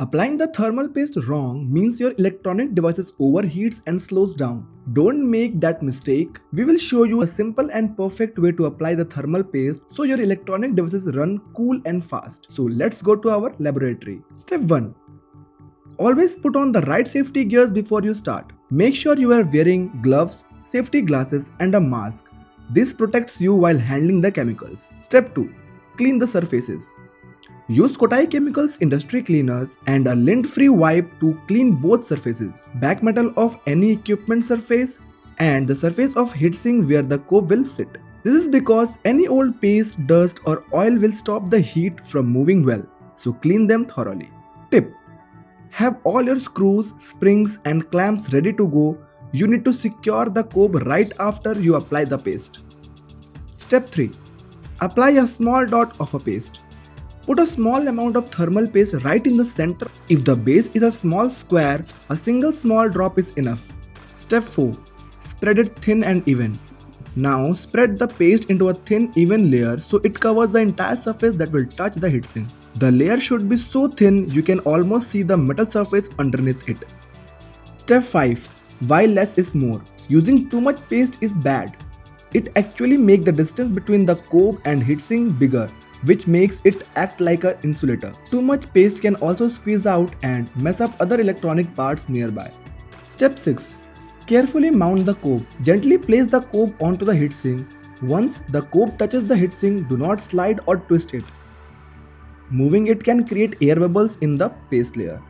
Applying the thermal paste wrong means your electronic devices overheats and slows down. Don't make that mistake. We will show you a simple and perfect way to apply the thermal paste so your electronic devices run cool and fast. So let's go to our laboratory. Step 1. Always put on the right safety gears before you start. Make sure you are wearing gloves, safety glasses and a mask. This protects you while handling the chemicals. Step 2. Clean the surfaces. Use Kootai Chemicals industry cleaners and a lint-free wipe to clean both surfaces, back metal of any equipment surface and the surface of heatsink where the cope will sit. This is because any old paste, dust or oil will stop the heat from moving well, so clean them thoroughly. Tip: have all your screws, springs and clamps ready to go. You need to secure the cope right after you apply the paste. Step 3. Apply a small dot of a paste. Put a small amount of thermal paste right in the center. If the base is a small square, a single small drop is enough. Step 4. Spread it thin and even. Now spread the paste into a thin even layer so it covers the entire surface that will touch the heatsink. The layer should be so thin you can almost see the metal surface underneath it. Step 5. Why less is more? Using too much paste is bad. It actually makes the distance between the cope and heatsink bigger, which makes it act like an insulator. Too much paste can also squeeze out and mess up other electronic parts nearby. Step 6. Carefully mount the cope. Gently place the cope onto the heatsink. Once the cope touches the heatsink, do not slide or twist it. Moving it can create air bubbles in the paste layer.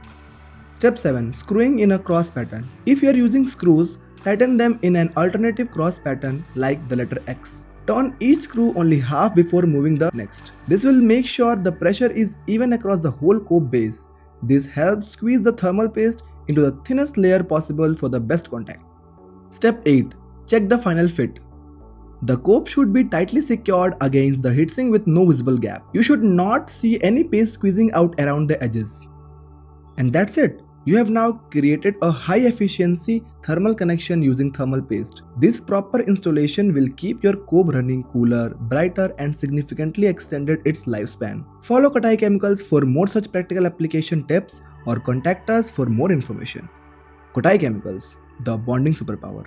Step 7. Screwing in a cross pattern. If you are using screws, tighten them in an alternative cross pattern like the letter X. Turn each screw only half before moving the next. This will make sure the pressure is even across the whole cope base. This helps squeeze the thermal paste into the thinnest layer possible for the best contact. Step 8. Check the final fit. The cope should be tightly secured against the heatsink with no visible gap. You should not see any paste squeezing out around the edges. And that's it. You have now created a high efficiency thermal connection using thermal paste. This proper installation will keep your cope running cooler, brighter and significantly extended its lifespan. Follow Kootai Chemicals for more such practical application tips or contact us for more information. Kootai Chemicals, the bonding superpower.